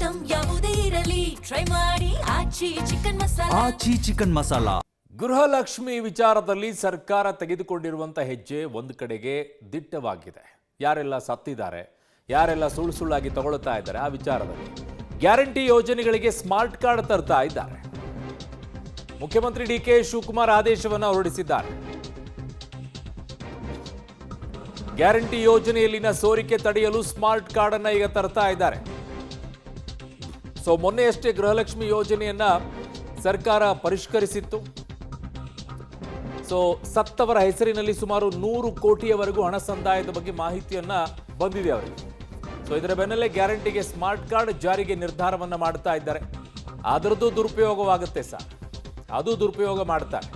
Item ಯಾವುದೇ ಇರಲಿ try ಮಾಡಿ ಆಚಿ ಚಿಕನ್ ಮಸಾಲಾ. ಗೃಹಲಕ್ಷ್ಮಿ ವಿಚಾರದಲ್ಲಿ ಸರ್ಕಾರ ತೆಗೆದುಕೊಂಡಿರುವಂಥ ಹೆಜ್ಜೆ ಒಂದು ಕಡೆಗೆ ದಿಟ್ಟವಾಗಿದೆ. ಯಾರೆಲ್ಲ ಸತ್ತಿದ್ದಾರೆ, ಯಾರೆಲ್ಲ ಸುಳ್ಳುಸುಳ್ಳಾಗಿ ತಗೊಳ್ತಾ ಇದ್ದಾರೆ, ಆ ವಿಚಾರದಲ್ಲಿ ಗ್ಯಾರಂಟಿ ಯೋಜನೆಗಳಿಗೆ ಸ್ಮಾರ್ಟ್ ಕಾರ್ಡ್ ತರ್ತಾ ಇದ್ದಾರೆ. ಮುಖ್ಯಮಂತ್ರಿ ಡಿಕೆ ಶಿವಕುಮಾರ್ ಆದೇಶವನ್ನು ಹೊರಡಿಸಿದ್ದಾರೆ. ಗ್ಯಾರಂಟಿ ಯೋಜನೆಯಲ್ಲಿನ ಸೋರಿಕೆ ತಡೆಯಲು ಸ್ಮಾರ್ಟ್ ಕಾರ್ಡ್ ಅನ್ನ ಈಗ ತರ್ತಾ ಇದ್ದಾರೆ. ಮೊನ್ನೆಯಷ್ಟೇ ಗೃಹಲಕ್ಷ್ಮಿ ಯೋಜನೆಯನ್ನ ಸರ್ಕಾರ ಪರಿಷ್ಕರಿಸಿತ್ತು. ಸತ್ತವರ ಹೆಸರಿನಲ್ಲಿ ಸುಮಾರು 100 ಕೋಟಿಯವರೆಗೂ ಹಣ ಸಂದಾಯದ ಬಗ್ಗೆ ಮಾಹಿತಿಯನ್ನ ಬಂದಿದೆ ಅವರಿಗೆ. ಇದರ ಬೆನ್ನಲ್ಲೇ ಗ್ಯಾರಂಟಿಗೆ ಸ್ಮಾರ್ಟ್ ಕಾರ್ಡ್ ಜಾರಿಗೆ ನಿರ್ಧಾರವನ್ನ ಮಾಡ್ತಾ ಇದ್ದಾರೆ. ಅದರದ್ದು ದುರುಪಯೋಗವಾಗುತ್ತೆ ಸರ್, ಅದು ದುರುಪಯೋಗ ಮಾಡ್ತಾರೆ.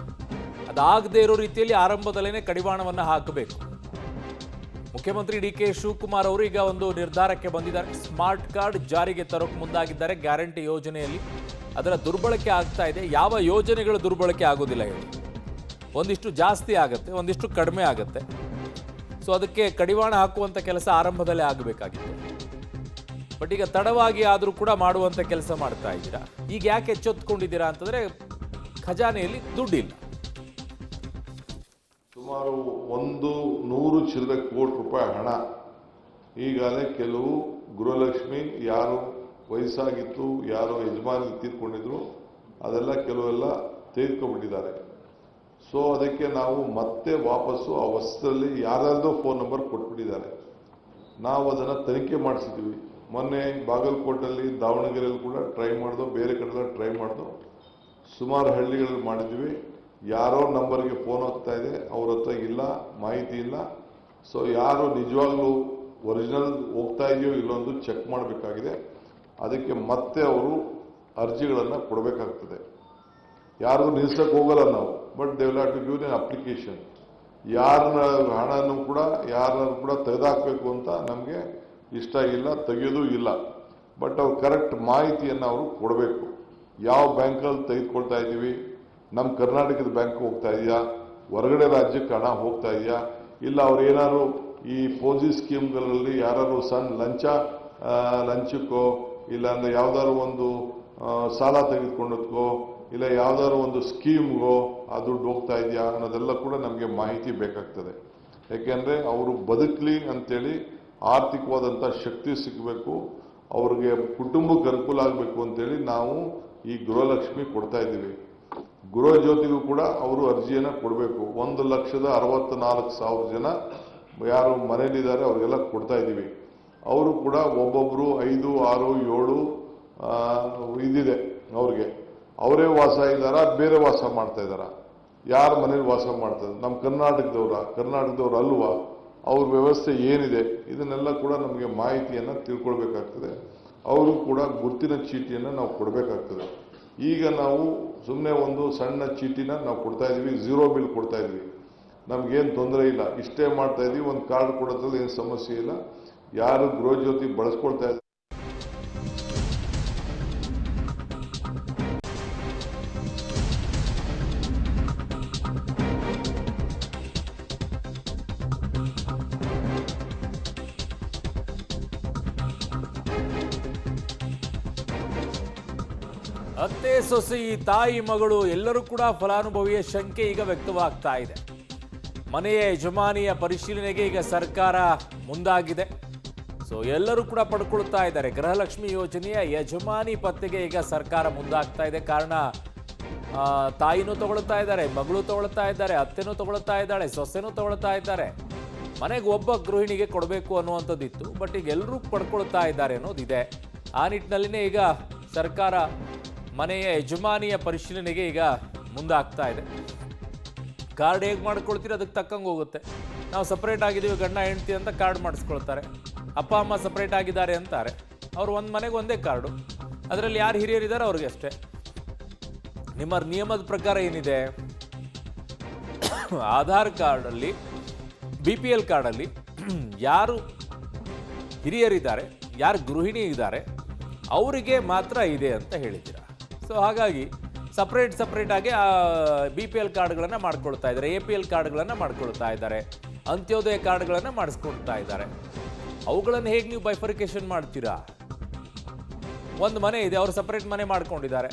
ಅದಾಗದೇ ಇರೋ ರೀತಿಯಲ್ಲಿ ಆರಂಭದಲ್ಲೇ ಕಡಿವಾಣವನ್ನ ಹಾಕಬೇಕು. ಮುಖ್ಯಮಂತ್ರಿ ಡಿಕೆ ಶಿವಕುಮಾರ್ ಅವರು ಈಗ ಒಂದು ನಿರ್ಧಾರಕ್ಕೆ ಬಂದಿದ್ದಾರೆ. ಸ್ಮಾರ್ಟ್ ಕಾರ್ಡ್ ಜಾರಿಗೆ ತರೋಕೆ ಮುಂದಾಗಿದ್ದಾರೆ. ಗ್ಯಾರಂಟಿ ಯೋಜನೆಯಲ್ಲಿ ಅದರ ದುರ್ಬಳಕೆ ಆಗ್ತಾ ಇದೆ. ಯಾವ ಯೋಜನೆಗಳು ದುರ್ಬಳಕೆ ಆಗೋದಿಲ್ಲ ಹೇಳಿ, ಒಂದಿಷ್ಟು ಜಾಸ್ತಿ ಆಗುತ್ತೆ, ಒಂದಿಷ್ಟು ಕಡಿಮೆ ಆಗುತ್ತೆ. ಅದಕ್ಕೆ ಕಡಿವಾಣ ಹಾಕುವಂಥ ಕೆಲಸ ಆರಂಭದಲ್ಲೇ ಆಗಬೇಕಾಗಿತ್ತು. ಬಟ್ ಈಗ ತಡವಾಗಿ ಆದರೂ ಕೂಡ ಮಾಡುವಂಥ ಕೆಲಸ ಮಾಡ್ತಾ ಇದ್ದೀರಾ. ಈಗ ಯಾಕೆ ಎಚ್ಚೆತ್ತುಕೊಂಡಿದ್ದೀರಾ ಅಂತಂದರೆ ಖಜಾನೆಯಲ್ಲಿ ದುಡ್ಡಿಲ್ಲ. ಸುಮಾರು 100 ಚಿಲ್ಲರೆ ಕೋಟಿ ರೂಪಾಯಿ ಹಣ ಈಗಾಗಲೇ ಕೆಲವು ಗೃಹಲಕ್ಷ್ಮಿ ಯಾರು ವಯಸ್ಸಾಗಿತ್ತು, ಯಾರು ಯಜಮಾನಿ ತೀರ್ಕೊಂಡಿದ್ರು, ಅದೆಲ್ಲ ಕೆಲವೆಲ್ಲ ತೆಗೆದುಕೊಂಡ್ಬಿಟ್ಟಿದ್ದಾರೆ. ಅದಕ್ಕೆ ನಾವು ಮತ್ತೆ ವಾಪಸ್ಸು ಆ ವಸ್ತುದಲ್ಲಿ ಯಾರ್ಯಾರ್ದೋ ಫೋನ್ ನಂಬರ್ ಕೊಟ್ಬಿಟ್ಟಿದ್ದಾರೆ. ನಾವು ಅದನ್ನು ತನಿಖೆ ಮಾಡಿಸಿದ್ವಿ. ಮೊನ್ನೆ ಬಾಗಲಕೋಟಲ್ಲಿ, ದಾವಣಗೆರೆಯಲ್ಲಿ ಕೂಡ ಟ್ರೈ ಮಾಡಿದೋ, ಬೇರೆ ಕಡೆಲ್ಲ ಟ್ರೈ ಮಾಡಿದೋ, ಸುಮಾರು ಹಳ್ಳಿಗಳಲ್ಲಿ ಮಾಡಿದ್ವಿ. ಯಾರೋ ನಂಬರ್ಗೆ ಫೋನ್ ಹೋಗ್ತಾ ಇದೆ, ಅವ್ರ ಹತ್ರ ಇಲ್ಲ, ಮಾಹಿತಿ ಇಲ್ಲ. ಯಾರು ನಿಜವಾಗ್ಲೂ ಒರಿಜಿನಲ್ ಹೋಗ್ತಾ ಇದೆಯೋ ಇಲ್ಲೊಂದು ಚೆಕ್ ಮಾಡಬೇಕಾಗಿದೆ. ಅದಕ್ಕೆ ಮತ್ತೆ ಅವರು ಅರ್ಜಿಗಳನ್ನು ಕೊಡಬೇಕಾಗ್ತದೆ. ಯಾರಿಗೂ ನಿಲ್ಸಕ್ಕೆ ಹೋಗಲ್ಲ ನಾವು, but they will have to give an application. ಯಾರನ್ನ ಹಣನೂ ಕೂಡ ಯಾರನ್ನು ಕೂಡ ತೆಗೆದಾಕಬೇಕು ಅಂತ ನಮಗೆ ಇಷ್ಟ ಇಲ್ಲ, ತೆಗೆಯೋದು ಇಲ್ಲ. ಬಟ್ ಅವ್ರು ಕರೆಕ್ಟ್ ಮಾಹಿತಿಯನ್ನು ಅವರು ಕೊಡಬೇಕು. ಯಾವ ಬ್ಯಾಂಕಲ್ಲಿ ತೆಗೆದುಕೊಳ್ತಾ ಇದ್ದೀವಿ, ನಮ್ಮ ಕರ್ನಾಟಕದ ಬ್ಯಾಂಕ್ ಹೋಗ್ತಾ ಇದೆಯಾ, ಹೊರಗಡೆ ರಾಜ್ಯಕ್ಕೆ ಹಣ ಹೋಗ್ತಾ ಇದೆಯಾ, ಇಲ್ಲ ಅವ್ರು ಏನಾದ್ರು ಈ ಪೋಜಿ ಸ್ಕೀಮ್ಗಳಲ್ಲಿ ಯಾರು ಸಣ್ಣ ಲಂಚಕ್ಕೋ ಇಲ್ಲ ಅಂದರೆ ಯಾವ್ದಾದ್ರು ಒಂದು ಸಾಲ ತೆಗೆದುಕೊಂಡದಕ್ಕೋ ಇಲ್ಲ ಯಾವ್ದಾದ್ರು ಒಂದು ಸ್ಕೀಮ್ಗೋ ಆ ದುಡ್ಡು ಹೋಗ್ತಾ ಇದೆಯಾ ಅನ್ನೋದೆಲ್ಲ ಕೂಡ ನಮಗೆ ಮಾಹಿತಿ ಬೇಕಾಗ್ತದೆ. ಯಾಕೆಂದರೆ ಅವರು ಬದುಕಲಿ ಅಂತೇಳಿ ಆರ್ಥಿಕವಾದಂಥ ಶಕ್ತಿ ಸಿಗಬೇಕು, ಅವ್ರಿಗೆ ಕುಟುಂಬಕ್ಕೆ ಅನುಕೂಲ ಆಗಬೇಕು ಅಂತೇಳಿ ನಾವು ಈ ಗೃಹಲಕ್ಷ್ಮಿ ಕೊಡ್ತಾ ಇದ್ದೀವಿ. ಗೃಹ ಜ್ಯೋತಿಗೂ ಕೂಡ ಅವರು ಅರ್ಜಿಯನ್ನು ಕೊಡಬೇಕು. 1,64,000 ಜನ ಯಾರು ಮನೆಯಲ್ಲಿದ್ದಾರೆ ಅವ್ರಿಗೆಲ್ಲ ಕೊಡ್ತಾ ಇದ್ದೀವಿ. ಅವರು ಕೂಡ ಒಬ್ಬೊಬ್ಬರು 5, 6, 7 ಇದಿದೆ ಅವ್ರಿಗೆ. ಅವರೇ ವಾಸ ಇದ್ದಾರಾ, ಬೇರೆ ವಾಸ ಮಾಡ್ತಾ ಇದ್ದಾರಾ, ಯಾರ ಮನೇಲಿ ವಾಸ ಮಾಡ್ತಾರೆ, ನಮ್ಮ ಕರ್ನಾಟಕದವ್ರು ಅಲ್ವಾ, ಅವ್ರ ವ್ಯವಸ್ಥೆ ಏನಿದೆ, ಇದನ್ನೆಲ್ಲ ಕೂಡ ನಮಗೆ ಮಾಹಿತಿಯನ್ನು ತಿಳ್ಕೊಳ್ಬೇಕಾಗ್ತದೆ. ಅವರು ಕೂಡ ಗುರುತಿನ ಚೀಟಿಯನ್ನು ನಾವು ಕೊಡಬೇಕಾಗ್ತದೆ. ಈಗ ನಾವು ಸುಮ್ಮನೆ ಒಂದು ಸಣ್ಣ ಚೀಟಿನ ನಾವು ಕೊಡ್ತಾ ಇದ್ದೀವಿ, 0 ಬಿಲ್ ಕೊಡ್ತಾ ಇದ್ವಿ, ನಮಗೇನು ತೊಂದರೆ ಇಲ್ಲ, ಇಷ್ಟೇ ಮಾಡ್ತಾ ಇದ್ವಿ, ಒಂದು ಕಾರ್ಡ್ ಕೊಡೋದ್ರಲ್ಲಿ ಏನು ಸಮಸ್ಯೆ ಇಲ್ಲ. ಯಾರು ಗೃಹ ಜ್ಯೋತಿ ಬಳಸ್ಕೊಳ್ತಾ ಇದ್ದಾರೆ ಅತ್ತೆ ಸೊಸೆ, ತಾಯಿ ಮಗಳು ಎಲ್ಲರೂ ಕೂಡ ಫಲಾನುಭವಿಯ ಶಂಕೆ ಈಗ ವ್ಯಕ್ತವಾಗ್ತಾ ಇದೆ. ಮನೆಯ ಯಜಮಾನಿಯ ಪರಿಶೀಲನೆಗೆ ಈಗ ಸರ್ಕಾರ ಮುಂದಾಗಿದೆ. ಎಲ್ಲರೂ ಕೂಡ ಪಡ್ಕೊಳ್ತಾ ಇದ್ದಾರೆ. ಗೃಹಲಕ್ಷ್ಮಿ ಯೋಜನೆಯ ಯಜಮಾನಿ ಪತ್ತೆಗೆ ಈಗ ಸರ್ಕಾರ ಮುಂದಾಗ್ತಾ ಇದೆ. ಕಾರಣ ತಾಯಿನೂ ತಗೊಳ್ತಾ ಇದ್ದಾರೆ, ಮಗಳು ತಗೊಳ್ತಾ ಇದ್ದಾರೆ, ಅತ್ತೆನೂ ತಗೊಳ್ತಾ ಇದ್ದಾಳೆ, ಸೊಸೆನೂ ತಗೊಳ್ತಾ ಇದ್ದಾರೆ. ಮನೆಗೆ ಒಬ್ಬ ಗೃಹಿಣಿಗೆ ಕೊಡಬೇಕು ಅನ್ನುವಂಥದ್ದಿತ್ತು, ಬಟ್ ಈಗ ಎಲ್ಲರೂ ಪಡ್ಕೊಳ್ತಾ ಇದ್ದಾರೆ ಅನ್ನೋದಿದೆ. ಆ ನಿಟ್ಟಿನಲ್ಲಿನೇ ಈಗ ಸರ್ಕಾರ ಮನೆಯ ಯಜಮಾನಿಯ ಪರಿಶೀಲನೆಗೆ ಈಗ ಮುಂದಾಗ್ತಾ ಇದೆ. ಕಾರ್ಡ್ ಹೇಗೆ ಮಾಡ್ಕೊಳ್ತೀರಿ ಅದಕ್ಕೆ ತಕ್ಕಂಗೆ ಹೋಗುತ್ತೆ. ನಾವು ಸಪ್ರೇಟ್ ಆಗಿದ್ದೀವಿ ಗಂಡ ಹೆಂಡ್ತಿ ಅಂತ ಕಾರ್ಡ್ ಮಾಡಿಸ್ಕೊಳ್ತಾರೆ, ಅಪ್ಪ ಅಮ್ಮ ಸಪ್ರೇಟ್ ಆಗಿದ್ದಾರೆ ಅಂತಾರೆ. ಅವ್ರು ಒಂದು ಮನೆಗೆ ಒಂದೇ ಕಾರ್ಡು, ಅದರಲ್ಲಿ ಯಾರು ಹಿರಿಯರಿದ್ದಾರೆ ಅವ್ರಿಗೆ ಅಷ್ಟೇ. ನಿಮ್ಮ ನಿಯಮದ ಪ್ರಕಾರ ಏನಿದೆ, ಆಧಾರ್ ಕಾರ್ಡಲ್ಲಿ, BPL ಕಾರ್ಡಲ್ಲಿ ಯಾರು ಹಿರಿಯರಿದ್ದಾರೆ, ಯಾರು ಗೃಹಿಣಿ ಇದ್ದಾರೆ ಅವರಿಗೆ ಮಾತ್ರ ಇದೆ ಅಂತ ಹೇಳಿದ್ದೀರಾ. ಹಾಗಾಗಿ ಸಪ್ರೇಟ್ ಆಗಿ BPL ಕಾರ್ಡ್ಗಳನ್ನು ಮಾಡ್ಕೊಳ್ತಾ ಇದ್ದಾರೆ, APL ಕಾರ್ಡ್ಗಳನ್ನು ಮಾಡ್ಕೊಳ್ತಾ ಇದ್ದಾರೆ, ಅಂತ್ಯೋದಯ ಕಾರ್ಡ್ಗಳನ್ನು ಮಾಡಿಸ್ಕೊಳ್ತಾ ಇದ್ದಾರೆ. ಅವುಗಳನ್ನು ಹೇಗೆ ನೀವು ಬೈಫರ್ಕೇಶನ್ ಮಾಡ್ತೀರಾ? ಒಂದು ಮನೆ ಇದೆ, ಅವರು ಸಪ್ರೇಟ್ ಮನೆ ಮಾಡ್ಕೊಂಡಿದ್ದಾರೆ,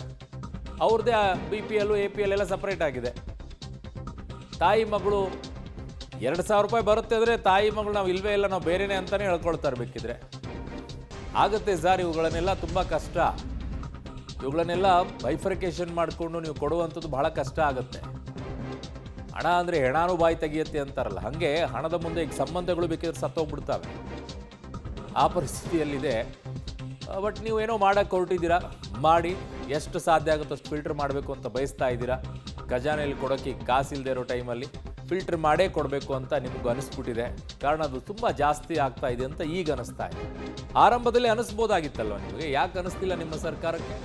ಅವ್ರದ್ದೇ BPL APL ಎಲ್ಲ ಸಪ್ರೇಟ್ ಆಗಿದೆ. ತಾಯಿ ಮಗಳು 2,000 ರೂಪಾಯಿ ಬರುತ್ತೆ ಅಂದರೆ ತಾಯಿ ಮಗಳು ನಾವು ಇಲ್ವೇ ಇಲ್ಲ, ನಾವು ಬೇರೆನೇ ಅಂತಲೇ ಹೇಳ್ಕೊಳ್ತಾರೆ. ಬೇಕಿದ್ರೆ ಆಗುತ್ತೆ ಸರ್, ಇವುಗಳನ್ನೆಲ್ಲ ತುಂಬ ಕಷ್ಟ. ಇವುಗಳನ್ನೆಲ್ಲ ಬೈಫರ್ಕೇಷನ್ ಮಾಡಿಕೊಂಡು ನೀವು ಕೊಡುವಂಥದ್ದು ಬಹಳ ಕಷ್ಟ ಆಗುತ್ತೆ. ಹಣ ಅಂದರೆ ಹೆಣಾನು ಬಾಯಿ ತೆಗಿಯತ್ತೆ ಅಂತಾರಲ್ಲ, ಹಾಗೆ ಹಣದ ಮುಂದೆ ಈಗ ಸಂಬಂಧಗಳು ಬೇಕಿದ್ರೆ ಸತ್ತೋಗ್ಬಿಡ್ತಾವೆ, ಆ ಪರಿಸ್ಥಿತಿಯಲ್ಲಿದೆ. ಬಟ್ ನೀವು ಏನೋ ಮಾಡೋಕ್ಕೆ ಹೊರಟಿದ್ದೀರಾ, ಮಾಡಿ ಎಷ್ಟು ಸಾಧ್ಯ ಆಗುತ್ತೋ ಅಷ್ಟು ಫಿಲ್ಟರ್ ಮಾಡಬೇಕು ಅಂತ ಬಯಸ್ತಾ ಇದ್ದೀರಾ. ಖಜಾನೆಯಲ್ಲಿ ಕೊಡೋಕ್ಕೆ ಕಾಸಿಲ್ಲದೆ ಇರೋ ಟೈಮಲ್ಲಿ ಫಿಲ್ಟರ್ ಮಾಡೇ ಕೊಡಬೇಕು ಅಂತ ನಿಮ್ಗೆ ಅನಿಸ್ಬಿಟ್ಟಿದೆ. ಕಾರಣ ಅದು ತುಂಬ ಜಾಸ್ತಿ ಆಗ್ತಾ ಇದೆ ಅಂತ ಈಗ ಅನಿಸ್ತಾ ಇದೆ. ಆರಂಭದಲ್ಲಿ ಅನಿಸ್ಬೋದಾಗಿತ್ತಲ್ವ ನಿಮಗೆ, ಯಾಕೆ ಅನಿಸ್ತಿಲ್ಲ ನಿಮ್ಮ ಸರ್ಕಾರಕ್ಕೆ?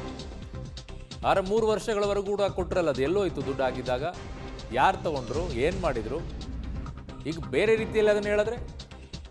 3 ವರ್ಷಗಳವರೆಗೂ ಕೂಡ ಕೊಟ್ಟರಲ್ಲ, ಅದು ಎಲ್ಲೋಯ್ತು ದುಡ್ಡು ಆಗಿದ್ದಾಗ? ಯಾರು ತಗೊಂಡ್ರು, ಏನು ಮಾಡಿದರು? ಈಗ ಬೇರೆ ರೀತಿಯಲ್ಲಿ ಅದನ್ನು ಹೇಳಿದ್ರೆ